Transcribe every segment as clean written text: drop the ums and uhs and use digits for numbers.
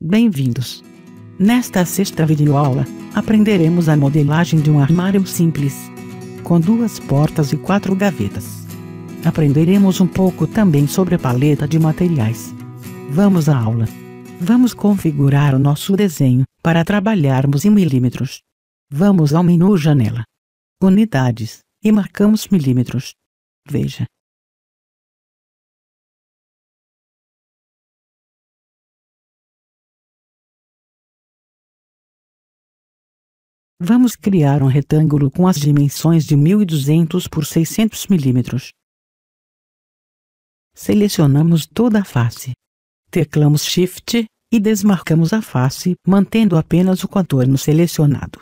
Bem-vindos! Nesta sexta videoaula, aprenderemos a modelagem de um armário simples, com 2 portas e 4 gavetas. Aprenderemos um pouco também sobre a paleta de materiais. Vamos à aula! Vamos configurar o nosso desenho para trabalharmos em milímetros. Vamos ao menu Janela, Unidades, e marcamos milímetros. Veja. Vamos criar um retângulo com as dimensões de 1200 por 600 milímetros. Selecionamos toda a face. Teclamos Shift e desmarcamos a face, mantendo apenas o contorno selecionado.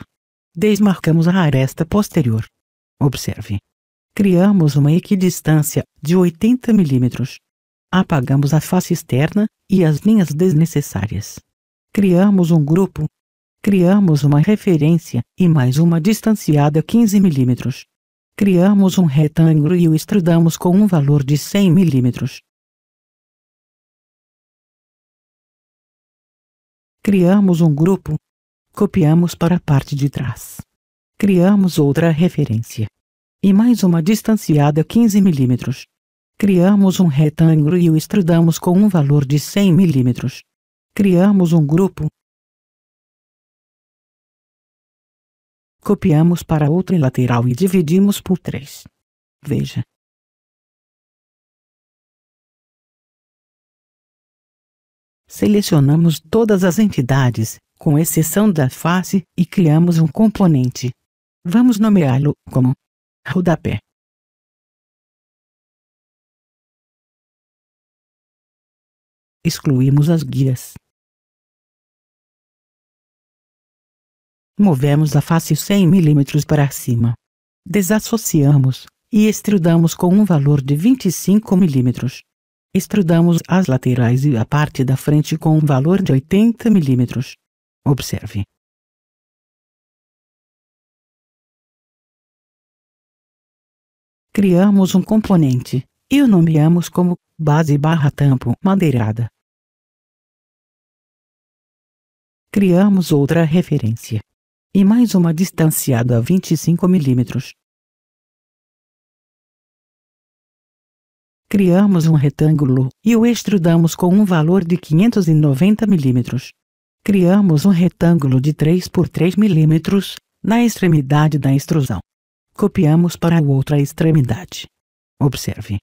Desmarcamos a aresta posterior. Observe. Criamos uma equidistância de 80 milímetros. Apagamos a face externa e as linhas desnecessárias. Criamos um grupo. Criamos uma referência e mais uma distanciada 15 milímetros. Criamos um retângulo e o extrudamos com um valor de 100 milímetros. Criamos um grupo. Copiamos para a parte de trás. Criamos outra referência. E mais uma distanciada 15 milímetros. Criamos um retângulo e o extrudamos com um valor de 100 milímetros. Criamos um grupo. Copiamos para outra lateral e dividimos por 3. Veja. Selecionamos todas as entidades, com exceção da face, e criamos um componente. Vamos nomeá-lo como rodapé. Excluímos as guias. Movemos a face 100 milímetros para cima. Desassociamos e extrudamos com um valor de 25 milímetros. Extrudamos as laterais e a parte da frente com um valor de 80 milímetros. Observe. Criamos um componente e o nomeamos como base/tampo madeirada. Criamos outra referência. E mais uma distanciada a 25 milímetros. Criamos um retângulo e o extrudamos com um valor de 590 milímetros. Criamos um retângulo de 3 por 3 milímetros na extremidade da extrusão. Copiamos para a outra extremidade. Observe.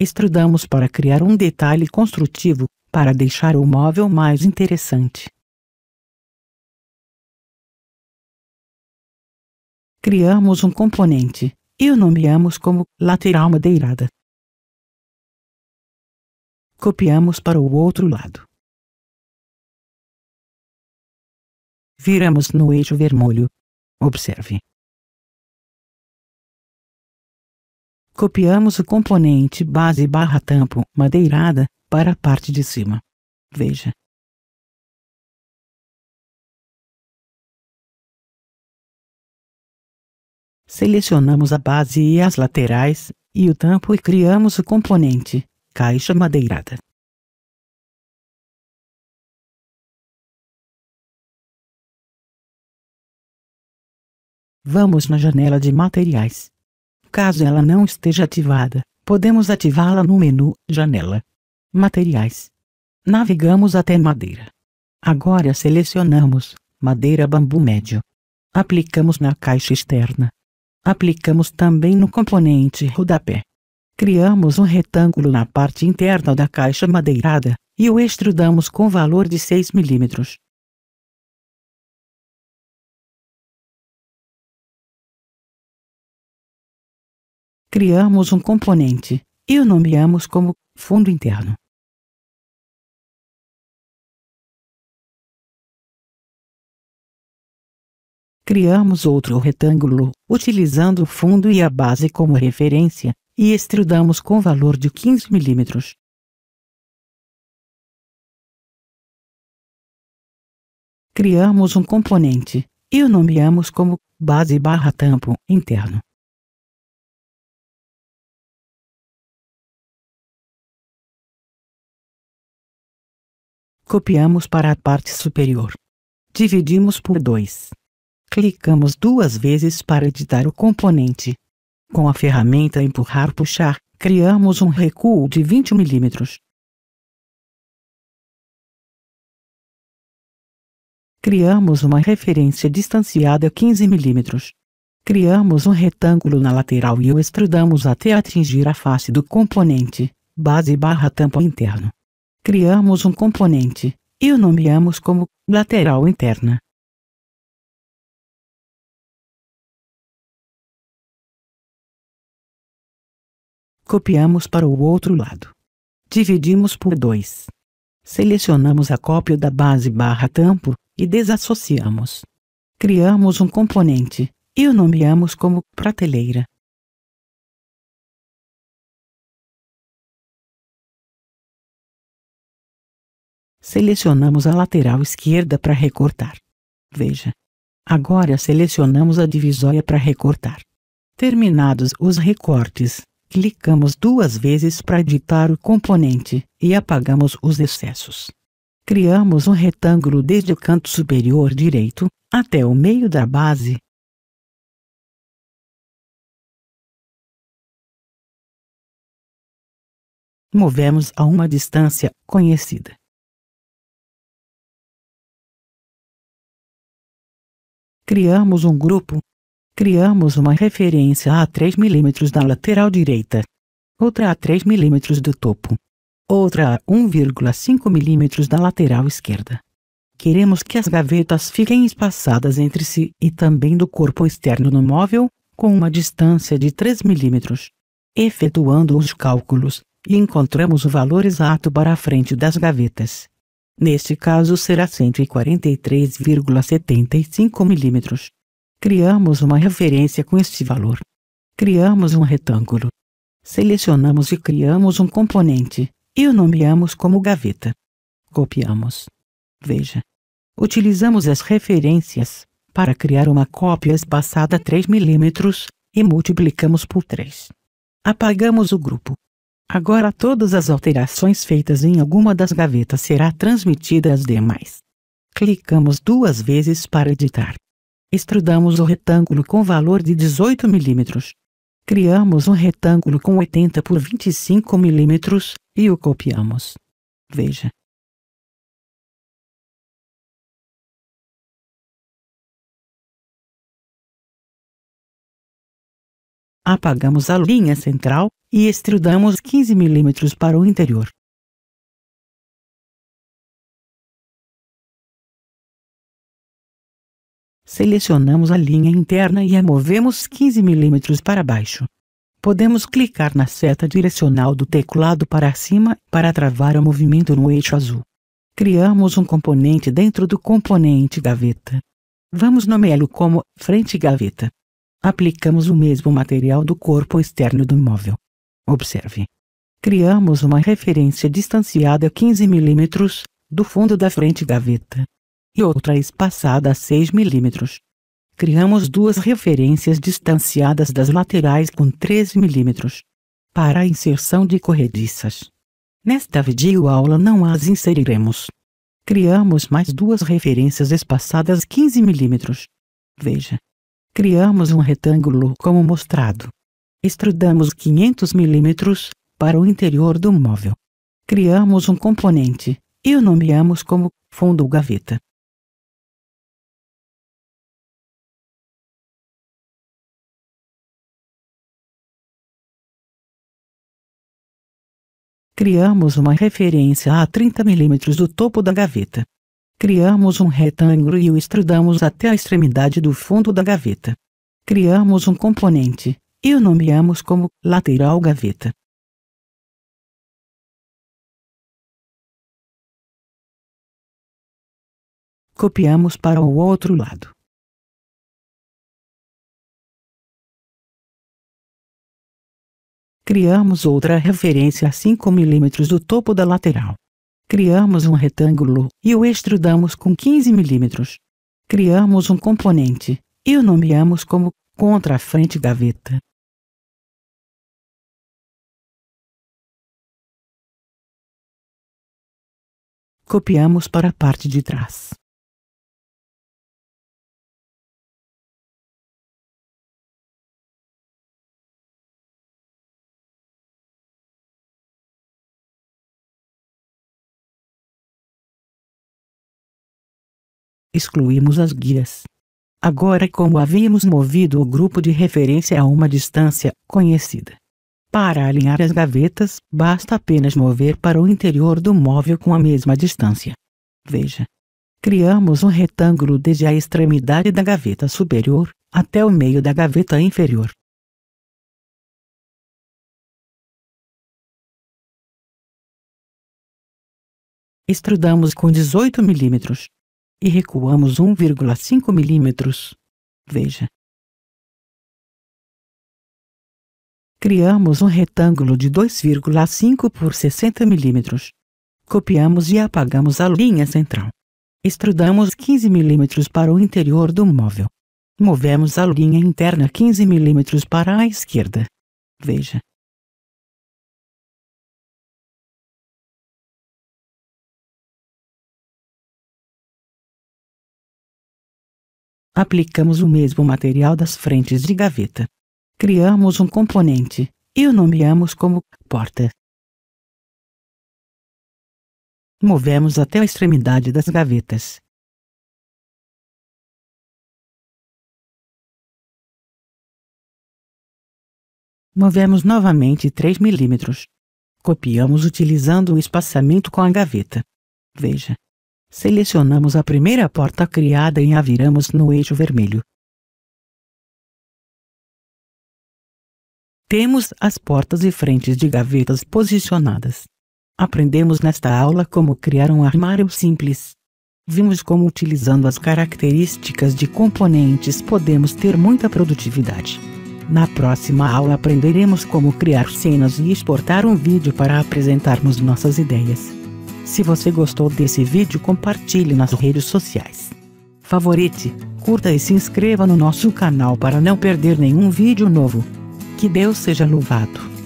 Extrudamos para criar um detalhe construtivo, para deixar o móvel mais interessante. Criamos um componente e o nomeamos como lateral madeirada. Copiamos para o outro lado. Viramos no eixo vermelho. Observe. Copiamos o componente base/tampo madeirada para a parte de cima. Veja. Selecionamos a base e as laterais, e o tampo e criamos o componente caixa madeirada. Vamos na janela de materiais. Caso ela não esteja ativada, podemos ativá-la no menu Janela, Materiais. Navegamos até Madeira. Agora selecionamos Madeira bambu médio. Aplicamos na caixa externa. Aplicamos também no componente rodapé. Criamos um retângulo na parte interna da caixa madeirada e o extrudamos com valor de 6 milímetros. Criamos um componente e o nomeamos como fundo interno. Criamos outro retângulo, utilizando o fundo e a base como referência, e extrudamos com valor de 15 milímetros. Criamos um componente e o nomeamos como base/tampo interno. Copiamos para a parte superior. Dividimos por 2. Clicamos 2 vezes para editar o componente. Com a ferramenta Empurrar-Puxar, criamos um recuo de 20 mm. Criamos uma referência distanciada 15 mm. Criamos um retângulo na lateral e o extrudamos até atingir a face do componente, base/tampa interno. Criamos um componente, e o nomeamos como lateral interna. Copiamos para o outro lado. Dividimos por 2. Selecionamos a cópia da base/tampo e desassociamos. Criamos um componente, e o nomeamos como prateleira. Selecionamos a lateral esquerda para recortar. Veja. Agora selecionamos a divisória para recortar. Terminados os recortes, clicamos 2 vezes para editar o componente e apagamos os excessos. Criamos um retângulo desde o canto superior direito até o meio da base. Movemos a uma distância conhecida. Criamos um grupo. Criamos uma referência a 3 mm da lateral direita, outra a 3 mm do topo, outra a 1,5 mm da lateral esquerda. Queremos que as gavetas fiquem espaçadas entre si e também do corpo externo no móvel, com uma distância de 3 mm. Efetuando os cálculos, encontramos o valor exato para a frente das gavetas. Neste caso será 143,75 mm. Criamos uma referência com este valor. Criamos um retângulo. Selecionamos e criamos um componente, e o nomeamos como gaveta. Copiamos. Veja. Utilizamos as referências para criar uma cópia espaçada 3 mm e multiplicamos por 3. Apagamos o grupo. Agora todas as alterações feitas em alguma das gavetas será transmitida às demais. Clicamos 2 vezes para editar. Extrudamos o retângulo com valor de 18 mm. Criamos um retângulo com 80 por 25 mm e o copiamos. Veja. Apagamos a linha central e extrudamos 15 mm para o interior. Selecionamos a linha interna e a movemos 15 mm para baixo. Podemos clicar na seta direcional do teclado para cima para travar o movimento no eixo azul. Criamos um componente dentro do componente gaveta. Vamos nomeá-lo como frente gaveta. Aplicamos o mesmo material do corpo externo do móvel. Observe. Criamos uma referência distanciada 15 mm do fundo da frente gaveta e outra espaçada a 6 mm. Criamos 2 referências distanciadas das laterais com 13 mm para a inserção de corrediças. Nesta videoaula não as inseriremos. Criamos mais 2 referências espaçadas 15 mm. Veja. Criamos um retângulo como mostrado. Extrudamos 500 mm para o interior do móvel. Criamos um componente e o nomeamos como fundo gaveta. Criamos uma referência a 30 mm do topo da gaveta. Criamos um retângulo e o extrudamos até a extremidade do fundo da gaveta. Criamos um componente e o nomeamos como lateral gaveta. Copiamos para o outro lado. Criamos outra referência a 5 mm do topo da lateral. Criamos um retângulo e o extrudamos com 15 mm. Criamos um componente e o nomeamos como contra-frente gaveta. Copiamos para a parte de trás. Excluímos as guias. Agora, como havíamos movido o grupo de referência a uma distância conhecida. Para alinhar as gavetas, basta apenas mover para o interior do móvel com a mesma distância. Veja. Criamos um retângulo desde a extremidade da gaveta superior até o meio da gaveta inferior. Extrudamos com 18 mm. E recuamos 1,5 mm. Veja. Criamos um retângulo de 2,5 por 60 mm. Copiamos e apagamos a linha central. Extrudamos 15 mm para o interior do móvel. Movemos a linha interna 15 mm para a esquerda. Veja. Aplicamos o mesmo material das frentes de gaveta. Criamos um componente e o nomeamos como porta. Movemos até a extremidade das gavetas. Movemos novamente 3 mm. Copiamos utilizando o espaçamento com a gaveta. Veja. Selecionamos a primeira porta criada e a viramos no eixo vermelho. Temos as portas e frentes de gavetas posicionadas. Aprendemos nesta aula como criar um armário simples. Vimos como, utilizando as características de componentes, podemos ter muita produtividade. Na próxima aula aprenderemos como criar cenas e exportar um vídeo para apresentarmos nossas ideias. Se você gostou desse vídeo, compartilhe nas redes sociais. Favorite, curta e se inscreva no nosso canal para não perder nenhum vídeo novo. Que Deus seja louvado.